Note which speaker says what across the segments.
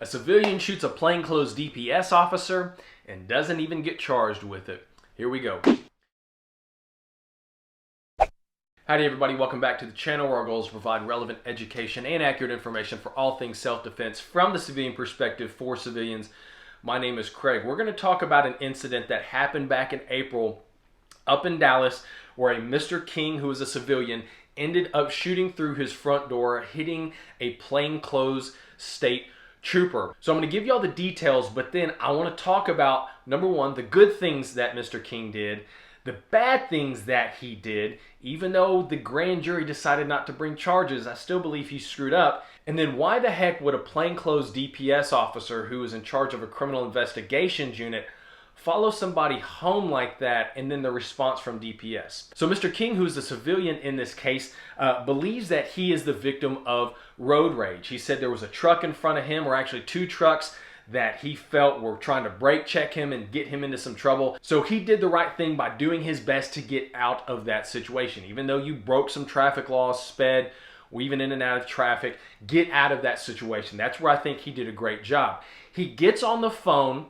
Speaker 1: A civilian shoots a plainclothes DPS officer and doesn't even get charged with it. Here we go. Howdy everybody, welcome back to the channel where our goal is to provide relevant education and accurate information for all things self-defense from the civilian perspective for civilians. My name is Craig. We're going to talk about an incident that happened back in April up in Dallas where a Mr. King, who was a civilian, ended up shooting through his front door, hitting a plainclothes state trooper. So I'm going to give you all the details, but then I want to talk about, number one, the good things that Mr. King did, the bad things that he did. Even though the grand jury decided not to bring charges, I still believe he screwed up. And then why the heck would a plainclothes DPS officer who is in charge of a criminal investigations unit follow somebody home like that, and then the response from DPS? So Mr. King, who's the civilian in this case, believes that he is the victim of road rage. He said there was a truck in front of him, or actually two trucks, that he felt were trying to brake check him and get him into some trouble. So he did the right thing by doing his best to get out of that situation. Even though you broke some traffic laws, sped, weaving in and out of traffic, get out of that situation. That's where I think he did a great job. He gets on the phone,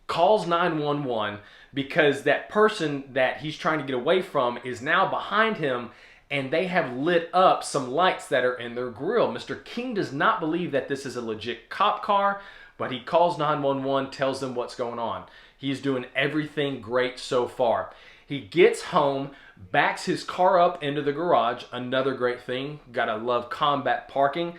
Speaker 1: calls 911 because that person that he's trying to get away from is now behind him, and they have lit up some lights that are in their grill. Mr. King does not believe that this is a legit cop car, but he calls 911, tells them what's going on. He's doing everything great so far. He gets home, backs his car up into the garage, another great thing. Gotta love combat parking.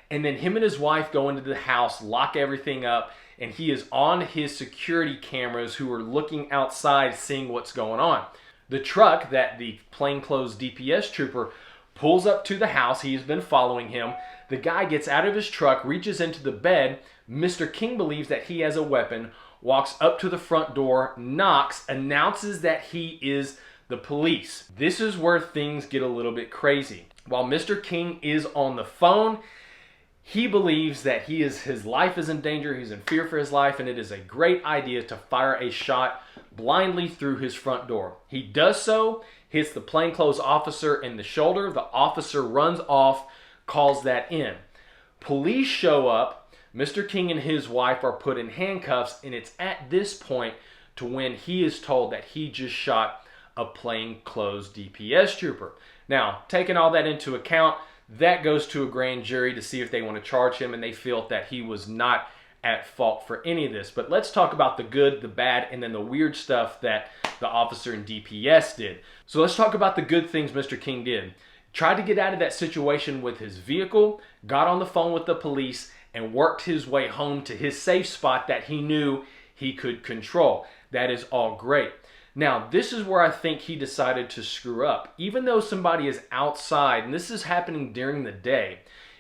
Speaker 1: And then him and his wife go into the house, lock everything up, and he is on his security cameras who are looking outside, seeing what's going on. The truck that the plainclothes DPS trooper pulls up to the house, he's been following him. The guy gets out of his truck, reaches into the bed. Mr. King believes that he has a weapon, walks up to the front door, knocks, announces that he is the police. This is where things get a little bit crazy. While Mr. King is on the phone, he believes that his life is in danger, he's in fear for his life, and it is a great idea to fire a shot blindly through his front door. He does so, hits the plainclothes officer in the shoulder. The officer runs off, calls that in. Police show up. Mr. King and his wife are put in handcuffs, and it's at this point to when he is told that he just shot a plainclothes DPS trooper. Now, taking all that into account, that goes to a grand jury to see if they want to charge him, and they feel that he was not at fault for any of this. But let's talk about the good, the bad, and then the weird stuff that the officer in DPS did. So let's talk about the good things Mr. King did. Tried to get out of that situation with his vehicle, got on the phone with the police, and worked his way home to his safe spot that he knew he could control. That is all great. Now, this is where I think he decided to screw up. Even though somebody is outside, and this is happening during the day,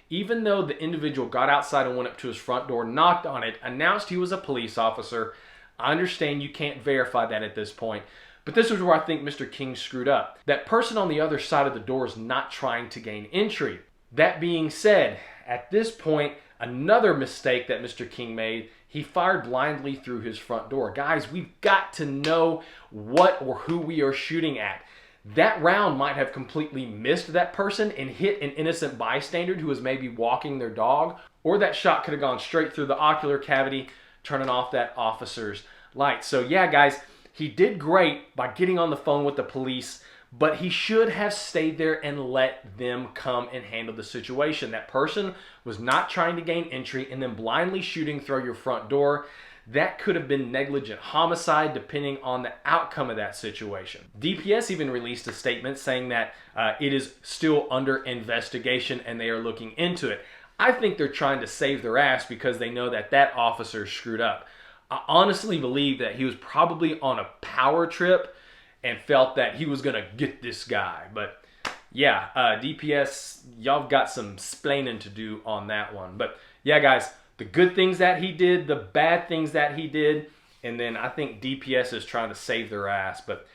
Speaker 1: even though the individual got outside and went up to his front door, knocked on it, announced he was a police officer, I understand you can't verify that at this point, but this is where I think Mr. King screwed up. That person on the other side of the door is not trying to gain entry. That being said, at this point, another mistake that Mr. King made, he fired blindly through his front door. Guys, we've got to know what or who we are shooting at. That round might have completely missed that person and hit an innocent bystander who was maybe walking their dog, or that shot could have gone straight through the ocular cavity, turning off that officer's light. So yeah, guys, he did great by getting on the phone with the police, but he should have stayed there and let them come and handle the situation. That person was not trying to gain entry, and then blindly shooting through your front door, that could have been negligent homicide depending on the outcome of that situation. DPS even released a statement saying that it is still under investigation and they are looking into it. I think they're trying to save their ass because they know that that officer screwed up. I honestly believe that he was probably on a power trip and felt that he was gonna get this guy. But yeah, DPS, y'all got some splaining to do on that one. But yeah, guys, the good things that he did, the bad things that he did, and then I think DPS is trying to save their ass. But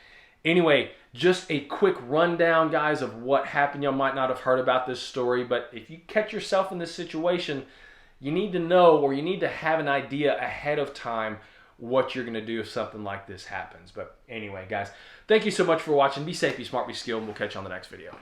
Speaker 1: anyway, just a quick rundown, guys, of what happened. Y'all might not have heard about this story, but if you catch yourself in this situation, you need to know, or you need to have an idea ahead of time what you're going to do if something like this happens. But anyway, guys, thank you so much for watching. Be safe, be smart, be skilled, and we'll catch you on the next video.